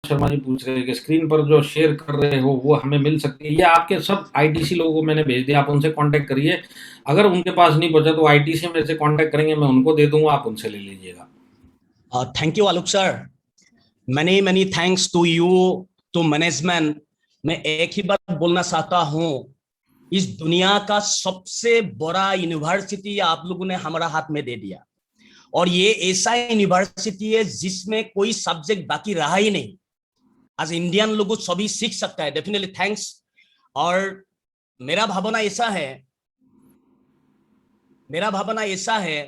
शर्मा जी पूछ रहे हैं कि स्क्रीन पर जो शेयर कर रहे हो वो हमें मिल सकती है। ये आपके सब आईटीसी लोगों को मैंने भेज दिया, आप उनसे कांटेक्ट करिए। अगर उनके पास नहीं पहुंचा तो आईटीसी मेरे से कांटेक्ट करेंगे, मैं उनको दे दूंगा, आप उनसे ले लीजिएगा। Thank you Alok sir, many many thanks to you, to management. मैं एक ही बात बोलना चाहता हूं, इस दुनिया का सबसे बड़ा यूनिवर्सिटी आप लोगों ने हमारा हाथ में दे दिया, और ये ऐसा यूनिवर्सिटी है जिसमें कोई सब्जेक्ट बाकी रहा ही नहीं। आज इंडियन लोगों सभी सीख सकता है, डेफिनेटली थैंक्स। और मेरा भावना ऐसा है, मेरा भावना ऐसा है,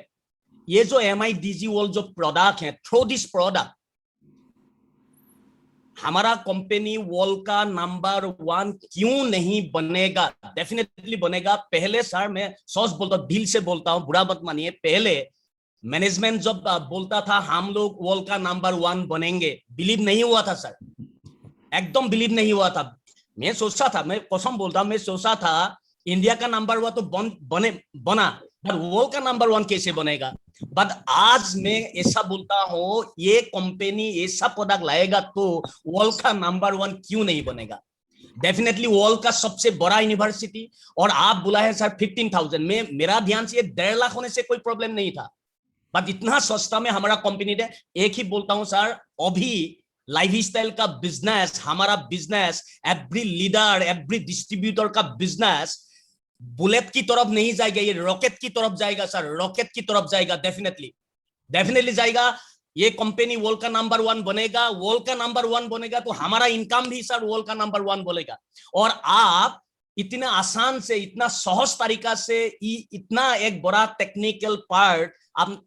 ये जो MIDG वर्ल्ड जो प्रोडक्ट है, थ्रू दिस प्रोडक्ट हमारा कंपनी वर्ल्ड का नंबर 1 क्यों नहीं बनेगा? डेफिनेटली बनेगा। पहले सर, मैं सच बोलता हूँ, दिल से बोलता हूँ, बुरा मत मानिए, पहले मैनेजमेंट जब बोलता था हम लोग वर्ल्ड का नंबर 1 बनेंगे, बिलीव नहीं हुआ था सर, एकदम बिलीव नहीं हुआ था। मैं सोचा था, मैं कसम बोलता हूँ, मैं सोचा था इंडिया का नंबर 1 तो बना, पर वर्ल्ड का नंबर 1 कैसे बनेगा? बट आज मैं ऐसा बोलता हूँ, ये कंपनी ऐसा प्रोडक्ट लाएगा तो वर्ल्ड का नंबर 1 क्यों नहीं बनेगा? डेफिनेटली वर्ल्ड का सबसे बड़ा यूनिवर्सिटी। और आप बोला है सर 15,000 में, मेरा ध्यान से 1.5 लाख होने से कोई प्रॉब्लम नहीं था, बट इतना सस्ता में हमारा कंपनी ने। एक ही बोलता हूं सर, अभी लाइफ स्टाइल का बिजनेस, हमारा business, every leader, every distributor का बिजनेस बुलेट की तरफ नहीं जाएगा, ये रॉकेट की तरफ जाएगा सर, रॉकेट की तरफ जाएगा। डेफिनेटली डेफिनेटली जाएगा। ये कंपनी वर्ल्ड का नंबर 1 बनेगा, वर्ल्ड का नंबर 1 बनेगा तो हमारा इनकम भी सर वर्ल्ड का नंबर 1 बोलेगा। और आप इतना आसान से, इतना सहज तरीका से इतना एक बड़ा टेक्निकल पार्ट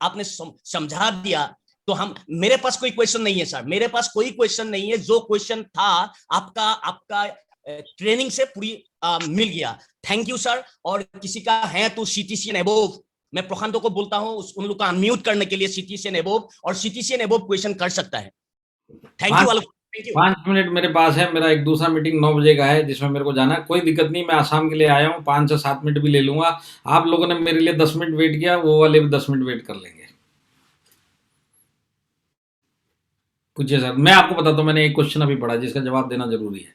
आपने समझा दिया, तो हम, मेरे पास कोई क्वेश्चन नहीं है सर, मेरे पास कोई क्वेश्चन नहीं है। जो क्वेश्चन था आपका आपका ट्रेनिंग से पूरी मिल गया। Thank you sir. और किसी का है तो CTC एंड अबोव, मैं प्रशांतों को बोलता हूं उन लोग का अनम्यूट करने के लिए, CTC एंड अबोव, और CTC एंड अबोव क्वेश्चन कर सकता है। Thank you Alok, thank you. 5 minute मेरे पास है, मेरा एक दूसरा मीटिंग 9 बजे का है जिसमें मेरे को जाना है। कोई दिक्कत नहीं, मैं आसाम के लिए आया हूँ, 5 से 7 मिनट भी ले लूंगा। आप लोगों ने मेरे लिए 10 मिनट वेट किया, वो वाले भी 10 मिनट वेट कर लेंगे। पूछिए सर। मैं आपको बताता हूँ, मैंने एक क्वेश्चन अभी पढ़ा जिसका जवाब देना जरूरी है।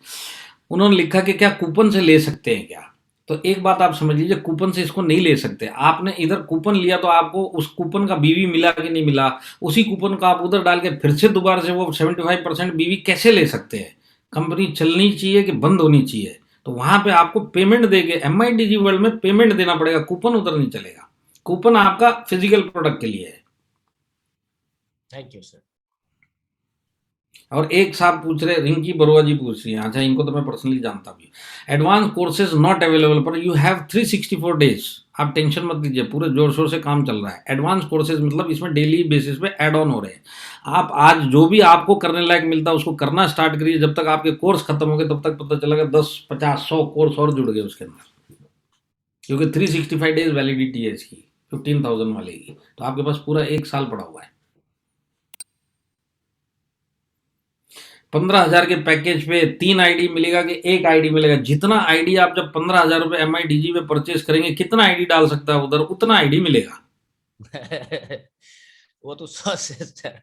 उन्होंने लिखा कि क्या कूपन से ले सकते हैं क्या? तो एक बात आप समझ लीजिए, कूपन से इसको नहीं ले सकते। आपने इधर कूपन लिया तो आपको उस कूपन का बीवी मिला कि नहीं मिला, उसी कूपन का आप उधर डाल के फिर से दोबारा से वो 75% बीवी कैसे ले सकते हैं? कंपनी चलनी चाहिए कि बंद होनी चाहिए? तो वहां पे आपको पेमेंट देके, MIDG वर्ल्ड में पेमेंट देना पड़ेगा, कूपन उधर नहीं चलेगा। कूपन आपका फिजिकल प्रोडक्ट के लिए है। Thank you sir. और एक साहब पूछ रहे, रिंकी बरुआ जी पूछ रही हैं, अच्छा इनको तो मैं पर्सनली जानता भी। एडवांस कोर्सेज नॉट अवेलेबल, पर यू हैव 364 डेज। आप टेंशन मत लीजिए, पूरे जोर शोर से काम चल रहा है। एडवांस कोर्सेज मतलब इसमें डेली बेसिस पे ऐड ऑन हो रहे हैं। आप आज जो भी आपको करने लायक मिलता है उसको करना स्टार्ट करिए, जब तक आपके कोर्स खत्म हो गए तब तक पता चलेगा 10, 50, 100 कोर्स और जुड़ गए उसके अंदर, क्योंकि 365 डेज वैलिडिटी है इसकी 15,000 वाले की। तो आपके पास पूरा 1 साल पड़ा हुआ है। 15,000 के पैकेज पे 3 आईडी मिलेगा कि 1 आईडी मिलेगा? जितना आईडी आप जब 15,000 रुपए MIDG में परचेज करेंगे, कितना आईडी डाल सकता है उधर, उतना आईडी मिलेगा। वो तो सच है सर।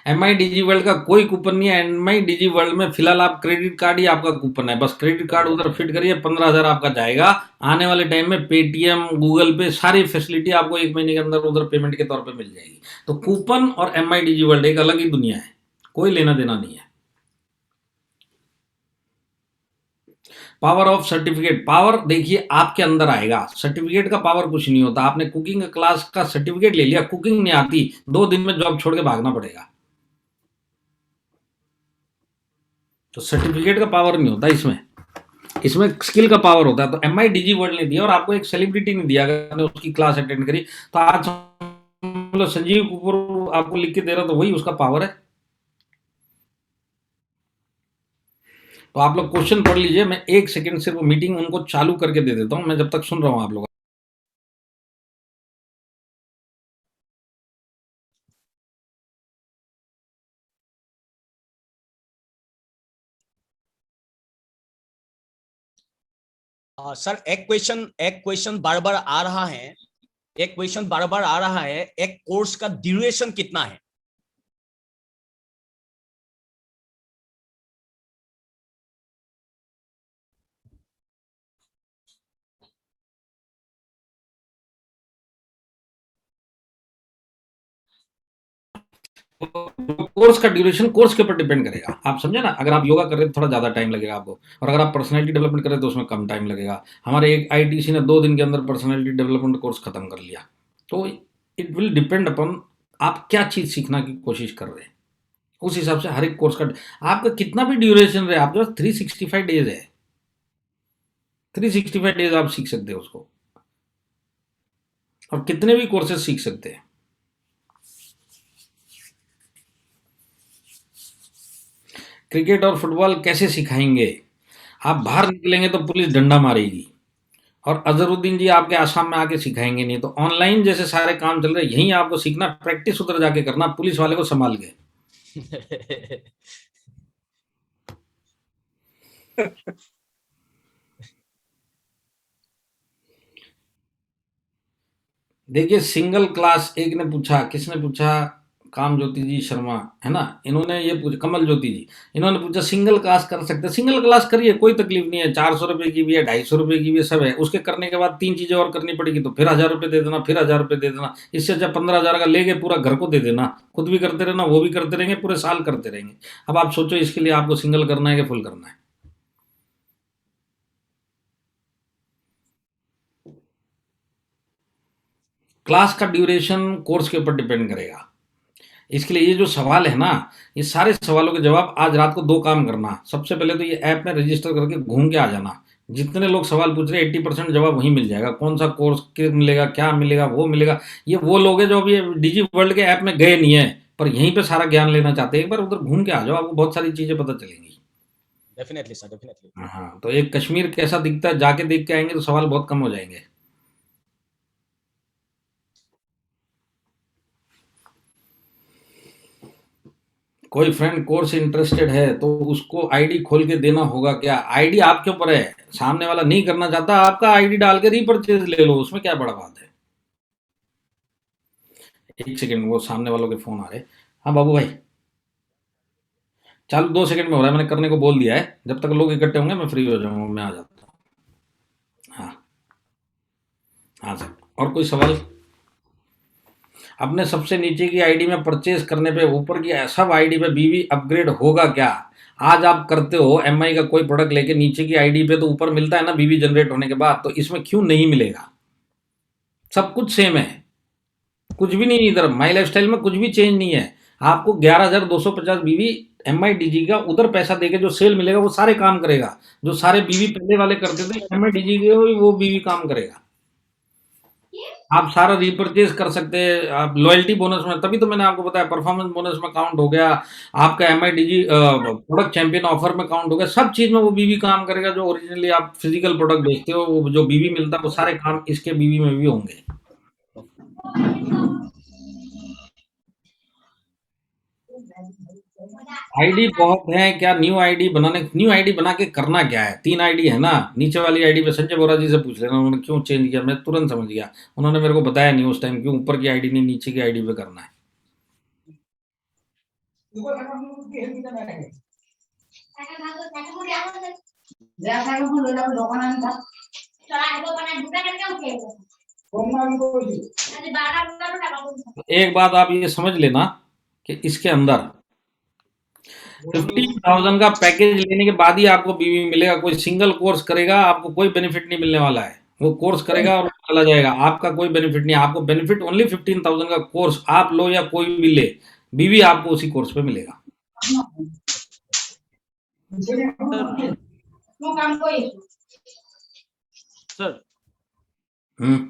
MIDG वर्ल्ड का कोई कूपन नहीं है। MIDG वर्ल्ड में फिलहाल आप क्रेडिट कार्ड ही आपका कूपन है, बस क्रेडिट कार्ड उधर फिट करिए, 15,000 आपका जाएगा। आने वाले टाइम में पेटीएम, गूगल पे, सारी फैसिलिटी आपको 1 महीने के अंदर उधर पेमेंट के तौर पे मिल जाएगी। तो कूपन और MIDG वर्ल्ड एक अलग ही दुनिया है, कोई लेना देना नहीं है। पावर ऑफ सर्टिफिकेट, पावर देखिए आपके अंदर आएगा, सर्टिफिकेट का पावर कुछ नहीं होता। आपने कुकिंग क्लास का सर्टिफिकेट ले लिया, कुकिंग नहीं आती, 2 दिन में जॉब छोड़ के भागना पड़ेगा। तो सर्टिफिकेट का पावर नहीं होता इसमें, इसमें स्किल का पावर होता है। तो MIDG वर्ल्ड ने दिया और आपको एक सेलिब्रिटी नहीं दिया, अगर उसकी क्लास अटेंड करी तो आज मतलब संजीव कपूर आपको लिख के दे रहा, तो वही उसका पावर है। तो आप लोग क्वेश्चन पढ़ लीजिए, मैं 1 सेकंड सिर्फ मीटिंग उनको चालू करके दे देता हूं, मैं जब तक सुन रहा हूं आप लोग। सर एक क्वेश्चन बार बार आ रहा है, एक क्वेश्चन बार बार आ रहा है, एक कोर्स का ड्यूरेशन कितना है? कोर्स का ड्यूरेशन कोर्स के ऊपर डिपेंड करेगा, आप समझे ना। अगर आप योगा कर रहे हैं तो थोड़ा ज़्यादा टाइम लगेगा आपको, और अगर आप पर्सनैलिटी डेवलपमेंट कर रहे हैं तो उसमें कम टाइम लगेगा। हमारे एक आईटीसी ने 2 दिन के अंदर पर्सनैलिटी डेवलपमेंट कोर्स खत्म कर लिया। तो इट विल डिपेंड अपॉन आप क्या चीज़ सीखना की कोशिश कर रहे हैं, उस हिसाब से हर एक कोर्स का आपका कितना भी ड्यूरेशन रहे, आपके पास 365 डेज है, 365 डेज आप सीख सकते हो उसको, और कितने भी कोर्सेज सीख सकते हैं। क्रिकेट और फुटबॉल कैसे सिखाएंगे? आप बाहर निकलेंगे तो पुलिस डंडा मारेगी, और अजहरुद्दीन जी आपके आसाम में आके सिखाएंगे नहीं। तो ऑनलाइन जैसे सारे काम चल रहे हैं, यहीं आपको सीखना, प्रैक्टिस उधर जाके करना, पुलिस वाले को संभाल के। देखिए सिंगल क्लास, एक ने पूछा, किसने पूछा, काम ज्योति जी शर्मा है ना, इन्होंने ये पूछा, कमल ज्योति जी, इन्होंने पूछा सिंगल क्लास कर सकते हैं। सिंगल क्लास करिए, कोई तकलीफ नहीं है, 400 रुपये की भी है, 250 रुपये की भी है, सब है। उसके करने के बाद 3 चीजें और करनी पड़ेगी, तो फिर 1000 रुपये दे देना, फिर 1000 रुपये दे देना। इससे अच्छा 15,000 का लेके पूरा घर को दे देना, खुद भी करते रहना, वो भी करते रहेंगे, पूरे साल करते रहेंगे। अब आप सोचो इसके लिए आपको सिंगल करना है कि फुल करना है। क्लास का ड्यूरेशन कोर्स के ऊपर डिपेंड करेगा। इसके लिए ये जो सवाल है ना, ये सारे सवालों के जवाब आज रात को 2 काम करना। सबसे पहले तो ये ऐप में रजिस्टर करके घूम के आ जाना। जितने लोग सवाल पूछ रहे हैं 80% जवाब वहीं मिल जाएगा। कौन सा कोर्स मिलेगा, क्या मिलेगा, वो मिलेगा। ये वो लोग हैं जो अभी डिजी वर्ल्ड के ऐप में गए नहीं है, पर यहीं पे सारा ज्ञान लेना चाहते हैं। एक बार उधर घूम के आ जाओ, आपको बहुत सारी चीज़ें पता चलेंगी। Definitely sir, definitely. हाँ, तो एक कश्मीर कैसा दिखता है जाके देख के आएँगे तो सवाल बहुत कम हो जाएँगे। कोई फ्रेंड कोर्स इंटरेस्टेड है तो उसको आईडी खोल के देना होगा क्या? आईडी आपके ऊपर है, सामने वाला नहीं करना चाहता, आपका आईडी डाल के रीपरचेज ले लो, उसमें क्या बड़ा बात है। एक सेकंड, वो सामने वालों के फोन आ रहे। हाँ बाबू भाई, चालू 2 सेकंड में हो रहा है, मैंने करने को बोल दिया है। जब तक लोग इकट्ठे होंगे मैं फ्री हो जाऊंगा, मैं आ जाता हूँ। हाँ, हाँ सर, और कोई सवाल? अपने सबसे नीचे की आईडी में परचेज करने पे ऊपर की सब आईडी पे बीवी अपग्रेड होगा क्या? आज आप करते हो एमआई का कोई प्रोडक्ट लेके, नीचे की आईडी पे तो ऊपर मिलता है ना बीवी जनरेट होने के बाद, तो इसमें क्यों नहीं मिलेगा? सब कुछ सेम है, कुछ भी नहीं, इधर माई लाइफस्टाइल में कुछ भी चेंज नहीं है। आपको 11,250 बीवी एम आई डी जी का उधर पैसा देके जो सेल मिलेगा वो सारे काम करेगा। जो सारे बीवी पहले वाले करते थे एम आई डी जी के, वो बीवी काम करेगा। आप सारा रिपर्चेज कर सकते हैं। आप लॉयल्टी बोनस में, तभी तो मैंने आपको बताया, परफॉर्मेंस बोनस में काउंट हो गया, आपका M I D G product champion offer में काउंट हो गया। सब चीज में वो बीवी काम करेगा। जो ओरिजिनली आप फिजिकल प्रोडक्ट बेचते हो, वो जो बीवी मिलता है, वो सारे काम इसके बीवी में भी होंगे। आईडी बहुत है क्या? न्यू आईडी बना के करना क्या है? 3 आईडी है ना, नीचे वाली आईडी पे संजय बोरा जी से पूछ लेना, उन्होंने क्यों चेंज किया, मैं तुरंत समझ गया। उन्होंने मेरे को बताया नहीं उस टाइम क्यों ऊपर की आईडी नहीं नीचे की आईडी पे करना है। एक बात आप ये समझ लेना कि इसके अंदर 15,000 का पैकेज लेने के बाद ही आपको बीवी मिलेगा। कोई सिंगल कोर्स करेगा आपको कोई बेनिफिट नहीं मिलने वाला है। वो कोर्स करेगा और चला जाएगा, आपका कोई बेनिफिट नहीं। आपको बेनिफिट ओनली 15,000 का कोर्स आप लो या कोई भी ले, बीवी आपको उसी कोर्स पे मिलेगा। सर, हम्म।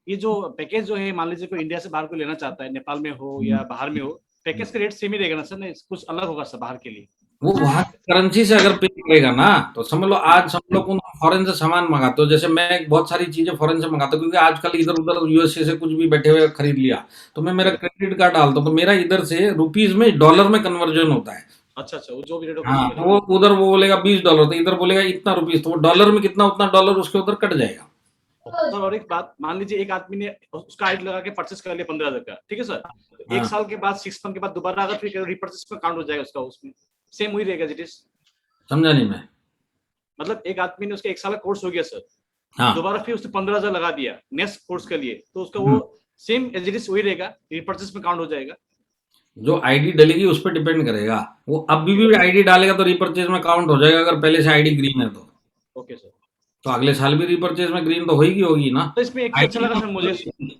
ये जो पैकेज जो है, मान लीजिए कोई इंडिया से बाहर को लेना चाहता है, नेपाल में हो या बाहर में हो, पैकेज का रेट सेम ही रहेगा ना सर? नहीं, कुछ अलग होगा सर बाहर के लिए? वो वहां की करेंसी से अगर पे करेगा ना, तो समझ लो आज हम लोग फॉरेन से सामान मंगाते हो, जैसे मैं बहुत सारी चीजें फॉरेन से मंगाता हूँ, क्योंकि आजकल इधर उधर यूएसए से कुछ भी बैठे हुए खरीद लिया, तो मैं मेरा क्रेडिट कार्ड डालता हूँ, तो मेरा इधर से रुपीज में डॉलर में कन्वर्जन होता है। अच्छा अच्छा, वो जो भी रेट होगा हाँ, उसमें। तो वो उधर वो बोलेगा $20, तो इधर बोलेगा इतना रुपीज, तो वो डॉलर में कितना, उतना डॉलर उसके उधर कट जाएगा। सर और एक बात, मान लीजिए एक आदमी ने उसका आईडी लगा के परचेस कर लिया 15,000 का, ठीक है सर, तो एक हाँ। साल के बाद 6 मंथ के बाद दोबारा अगर फिर रिपर्चेस में काउंट हो जाएगा उसका, उसमें सेम वही रहेगा जिट इज, समझा नहीं मैं। मतलब एक आदमी ने उसका 1 साल का कोर्स हो गया सर, हाँ, दोबारा फिर उसने 15,000 लगा दिया नेक्स्ट कोर्स के लिए, तो उसका वो सेम एज इट इज वही रहेगा, रिपर्चेस में काउंट हो जाएगा। जो आईडी डलेगी उस पर डिपेंड करेगा। वो अभी भी आईडी डालेगा तो रिपर्चेज में काउंट हो जाएगा, अगर पहले से आईडी ग्रीन है ओके सर। तो अगले साल भी रिपर्चेज में ग्रीन तो होगी ना। तो इसमें एक चीज अच्छा लगा सर मुझे,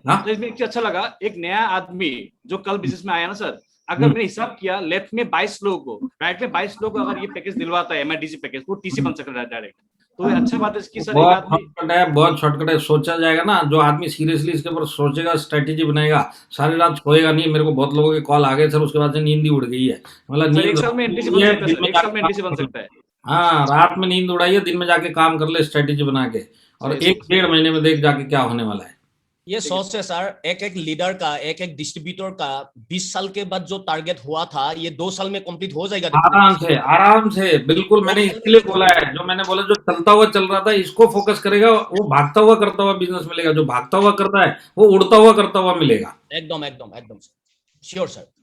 हाँ, तो इसमें एक चीज अच्छा लगा, एक नया आदमी जो कल बिजनेस में आया ना सर, अगर मैंने हिसाब किया लेफ्ट में 22 लोगों को, राइट में 22 लोगों को अगर ये पैकेज दिलवाता है MIDC पैकेज, वो टीसी बन सकता है डायरेक्ट। तो ये अच्छा बात है इसकी सर, एक बहुत आदमी शॉर्टकट है, बहुत शॉर्टकट है। सोचा जाएगा ना, जो आदमी सीरियसली इसके ऊपर सोचेगा, स्ट्रेटेजी बनाएगा, सारी रात सोएगा नहीं। मेरे को बहुत लोगों के कॉल आ गए सर, उसके बाद से नींद ही उड़ गई है। मतलब सर एक नींद साल में एनटीसी बन है, सकता है दिन सर, में एक साल जाके में काम एनटीसी बन कर सकता है। ले। हाँ, रात में नींद उड़ाइए, दिन में जाके काम कर ले स्ट्रेटेजी बना के, और सही, एक डेढ़ महीने में देख जाके क्या होने वाला है। ये सोच से सर, एक एक लीडर का, एक एक डिस्ट्रीब्यूटर का 20 साल के बाद जो टारगेट हुआ था, ये 2 साल में कंप्लीट हो जाएगा। आराम से, बिल्कुल। मैंने इसके लिए बोला है, जो मैंने बोला, जो चलता हुआ चल रहा था इसको फोकस करेगा, वो भागता हुआ करता हुआ बिजनेस मिलेगा। जो भागता हुआ करता है वो उड़ता हुआ करता हुआ मिलेगा। एकदम एकदम एकदम श्योर सर।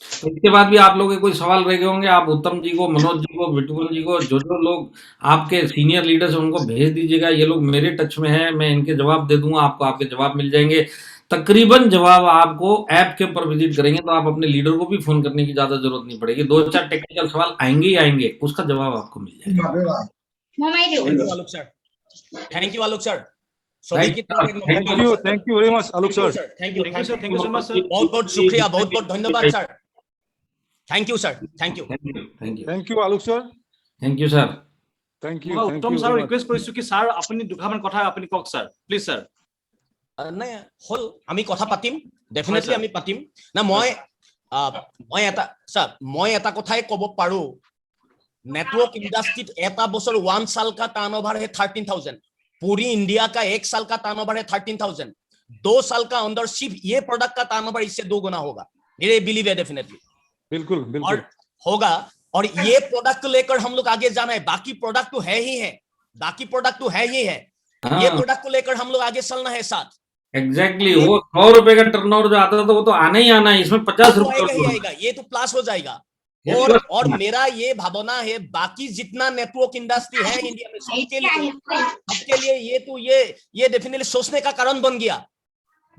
तो इसके बाद भी आप लोगों के कोई सवाल रह गए होंगे, आप उत्तम जी को, मनोज जी को, बिटुअन जी को, जो जो लोग आपके सीनियर लीडर्स हैं उनको भेज दीजिएगा। ये लोग मेरे टच में है, मैं इनके जवाब दे दूंगा आपको, आपके जवाब मिल जाएंगे। तकरीबन जवाब आपको ऐप के ऊपर विजिट करेंगे तो आप अपने लीडर को भी फोन करने की ज्यादा जरूरत नहीं पड़ेगी। 2-4 टेक्निकल सवाल आएंगे ही आएंगे, उसका जवाब आपको मिल जाएगा। Thank you Alok sir, thank you Alok sir. सभी की thank you very much Alok sir. Thank you sir, thank you so much sir. बहुत बहुत शुक्रिया, बहुत बहुत धन्यवाद sir. Thank you sir, thank you. Thank you Alok sir. Thank you sir. Thank মই you Uttam sir request কৰিছো কি sir আপুনি দুখামান কথা আপুনি কওক ছাৰ, প্লিজ ছাৰ। নাই হল, আমি কথা পাতিম, ডেফিনেটলি sir. আমি পাতিম না। মই এটা কথাই কব পাৰো, नेटवर्क इंडस्ट्री एटा बছर 1 साल का टर्नओवर है 13,000, पूरी इंडिया का 1 साल का टर्नओवर है 13,000, 2 साल का अंदर सिर्फ ये प्रोडक्ट का टर्नओवर इससे 2 गुना होगा, मेरे बिलीव है डेफिनेटली। बिल्कुल और बिल्कुल होगा, और ये प्रोडक्ट को लेकर हम लोग आगे जाना है। बाकी प्रोडक्ट तो है ही है, बाकी प्रोडक्ट तो है ही है, ये प्रोडक्ट को लेकर हम लोग आगे चलना है साथ। एग्जैक्टली वो 100 रुपए का टर्नओवर जो आता था वो तो आना ही आना है, इसमें 50 आएगा ही रुपए आएगा, ये तो प्लस हो जाएगा। ये और plus और मेरा ये भावना है, बाकी जितना नेटवर्क इंडस्ट्री है इंडिया में, सबके लिए ये डेफिनेटली सोचने का कारण बन गया।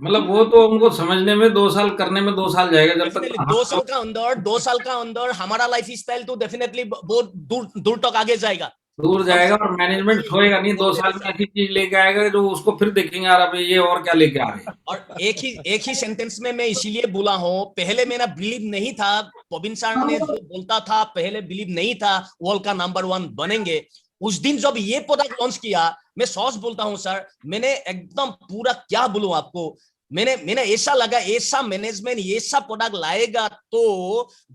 मतलब वो तो उनको समझने में 2 साल, करने में 2 साल जाएगा, जब तक 2 साल का अंदर हमारा लाइफ स्टाइल तो डेफिनेटली बहुत दूर तक आगे जाएगा, दूर जाएगा। और मैनेजमेंट छोड़ेगा नहीं, 2 साल में ऐसी चीज लेके आएगा जो उसको फिर देखेंगे, यार अबे ये और क्या लेके आ गए। और एक ही सेंटेंस में मैं इसीलिए बोला हूँ, पहले मेरा बिलीव नहीं था, पवन सर ने जो बोलता था पहले बिलीव नहीं था वर्ल्ड का नंबर 1 बनेंगे। उस दिन जब ये प्रोडक्ट लॉन्च किया, मैं सॉस बोलता हूँ सर, मैंने एकदम पूरा क्या बोलूं आपको, मैंने ऐसा लगा, ऐसा मैनेजमेंट ऐसा प्रोडक्ट लाएगा तो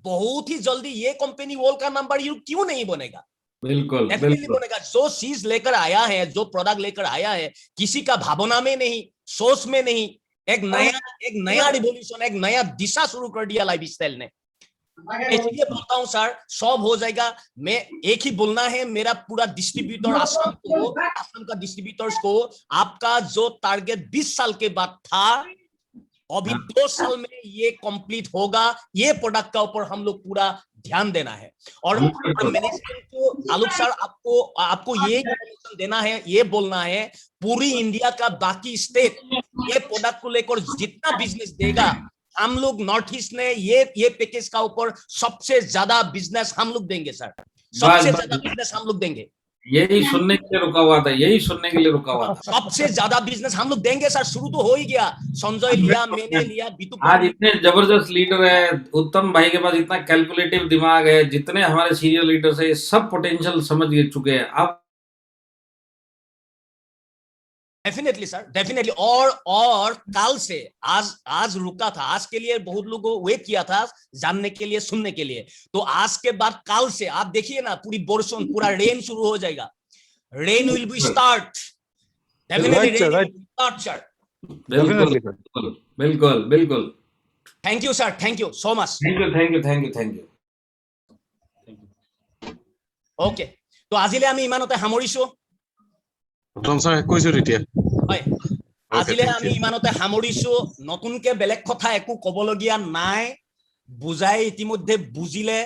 बहुत ही जल्दी ये कंपनी वर्ल्ड का नंबर क्यों नहीं बनेगा, बिल्कुल बिल्कुल बनेगा। जो चीज लेकर आया है, जो प्रोडक्ट लेकर आया है, किसी का भावना में नहीं, सोच में नहीं, एक नया रिवॉल्यूशन, एक नया दिशा शुरू कर दिया लाइफ स्टाइल ने। इसलिए बोलता हूँ सर, सब हो जाएगा। मैं एक ही बोलना है मेरा पूरा डिस्ट्रीब्यूटर आसाम का डिस्ट्रीब्यूटर्स को, आपका जो टारगेट 20 साल के बाद था, अभी 2 साल में ये कंप्लीट होगा। ये प्रोडक्ट का ऊपर हम लोग पूरा ध्यान देना है। और मैनेजमेंट को आलोक सर आपको ये देना है, ये बोलना है, पूरी इंडिया का बाकी स्टेट ये प्रोडक्ट को लेकर जितना बिजनेस देगा, हम लोग नॉर्थ ईस्ट ने ये पैकेज का ऊपर सबसे ज्यादा बिजनेस हम लोग देंगे सर, सबसे ज्यादा बिजनेस हम लोग देंगे। यही सुनने के लिए रुका हुआ था, यही सुनने के लिए रुका हुआ था। सबसे ज्यादा बिजनेस हम लोग देंगे सर, शुरू तो हो ही गया, संजय लिया, मैंने लिया, बीतू। आज इतने जबरदस्त लीडर है, उत्तम भाई के पास इतना कैलकुलेटिव दिमाग है, जितने हमारे सीनियर लीडर्स है, ये सब पोटेंशियल समझ चुके हैं। अब डेफिनेटली सर, डेफिनेटली। और कल से आज रुका था, आज के लिए बहुत लोगों वेट किया था जानने के लिए, सुनने के लिए। तो आज के बाद कल से आप देखिए ना, पूरी बरसों, पूरा रेन शुरू हो जाएगा। Rain will be start, definitely start sir. बिल्कुल बिल्कुल। Thank you sir, thank you so much. Thank you. Okay, तो আজিলে আমি ইমানতে সামৰিছো। প্ৰথম ছাৰ কৈছো তেতিয়া হয় Okay, আজিলে thank আমি you. ইমানতে সামৰিছো নতুনকে বেলেগ কথা একো কবলগীয়া নাই বুজাই ইতিমধ্যে বুজিলে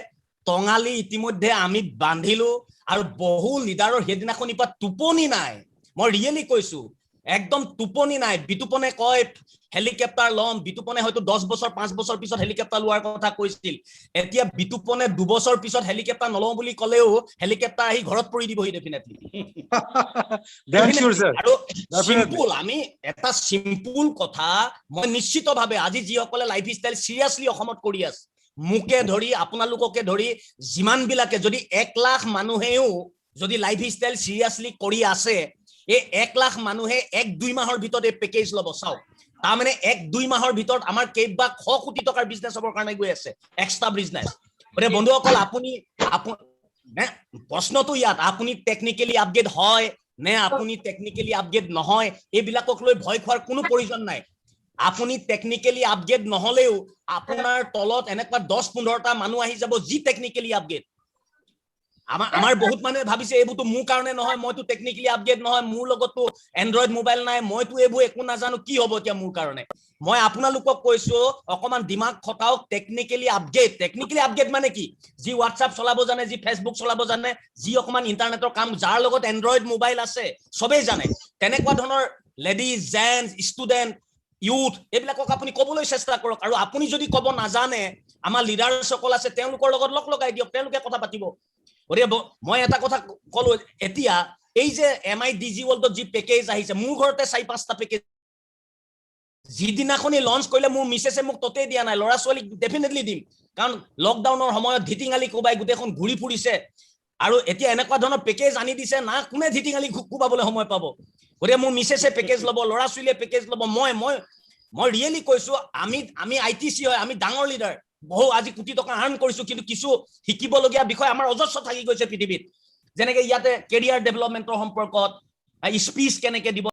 টঙালি ইতিমধ্যে আমি বান্ধিলো আৰু বহু লিডাৰৰ হেদিনাখনি পা টোপনি নাই মই ৰিয়েলি কৈছো একদম টোপনি নাই বিতুপনে কয় হেলিকপ্টাৰ লম বিতুপনে হয়তো 10 বছৰ 5 বছৰ পিছত হেলিকপ্টাৰ লোৱাৰ কথা কৈছিল এতিয়া বিতুপনে 2 বছৰ পিছত হেলিকপ্টাৰ নলও বুলি কলেও হেলিকপ্টাৰ আহি ঘৰত পৰি দিবহি ডেফিনেটলি Damn sure, sir. আৰু Definitely. সিম্পল আমি এটা সিম্পল কথা মই নিশ্চিতভাৱে আজি যিসকলে লাইফষ্টাইল সিৰিয়াসলি অসমত কৰি আছে মুকে ধৰি আপোনালোককে ধৰি যিমান বিলাকে যদি 1 লাখ মানুহেও যদি লাইফষ্টাইল সিৰিয়াসলি কৰি আছে এই 1 লাখ মানুহে 1-2 মাহৰ ভিতৰত এই পেকেজ লব চাও তাৰ মানে 1-2 মাহৰ ভিতৰত আমাৰ কেইবা 100 কোটি টকাৰ বিজনেছ হবৰ কাৰণে গৈ আছে এক্সট্ৰা বিজনেছ মানে বন্ধুসকল আপুনি প্ৰশ্নটো ইয়াত আপুনি টেকনিক্যালি আপগ্ৰেড হয় নে আপুনি টেকনিক্যালি আপগ্ৰেড নহয় এইবিলাকক লৈ ভয় খোৱাৰ কোনো প্ৰয়োজন নাই আপুনি টেকনিক্যালি আপগ্ৰেড নহলেও আপোনাৰ তলত এনেকুৱা 10-15টা মানুহ আহি যাব যি টেকনিক্যালি আপগ্ৰেড আমাৰ বহুত মানুহে ভাবিছে এইবোৰতো মোৰ কাৰণে নহয় মইতো টেকনিক্যালি আপগ্ৰেড নহয় মোৰ লগতো এন্ড্ৰইড মোবাইল নাই মইতো এইবোৰ একো নাজানো কি হ'ব এতিয়া মোৰ কাৰণে মই আপোনালোকক কৈছো অকমান দিমাগ খটাওক টেকনিক্যালি আপগ্ৰেড মানে কি যি WhatsApp চলাব জানে যি Facebook চলাব জানে যি অকমান ইন্টাৰনেটৰ কাম যাৰ লগত এন্ড্ৰইড মোবাইল আছে সবেই জানে তেনেকুৱা ধৰণৰ লেডিজ জেন্টস ষ্টুডেন্ট ইউথ এইবিলাকক আপুনি কবলৈ চেষ্টা কৰক আৰু আপুনি যদি কব নাজানে আমাৰ লিডাৰসকল আছে তেওঁলোকৰ লগত লগ লগাই দিয়ক তেওঁলোকে কথা পাতিব মই এটা কথা কলো এতিয়া এই যে MIDG ওয়ার্ল্ডত যি পেকেজ আহিছে মোৰ ঘৰতে 4-5টা পেকেজ যিদিনাখনি লঞ্চ কৰিলে মোৰ মিছেছে মোক ততে দিয়া নাই লৰা ছোৱালী ডেফিনেটলি দিম কাৰণ লকডাউনৰ সময়ত ধিটিঙালি কোবাই গোটেইখন ঘূৰি ফুৰিছে আৰু এতিয়া এনেকুৱা ধৰণৰ পেকেজ আনি দিছে না কোনে ধিটিঙালি কোবাবলৈ সময় পাব গতিকে মোৰ মিছেছে পেকেজ ল'ব লৰা ছোৱালীয়ে পেকেজ ল'ব মই ৰিয়েলি কৈছো আমি ITC হয় আমি ডাঙৰ লিডাৰ বহু আজি কোটি টকা আৰ্ন কৰিছো কিন্তু কিছু শিকিবলগীয়া বিষয় আমাৰ অজস্ৰ থাকি গৈছে পৃথিৱীত যেনেকে ইয়াতে কেৰিয়াৰ ডেভেলপমেন্টৰ সম্পৰ্কত স্পিচ কেনেকে দিব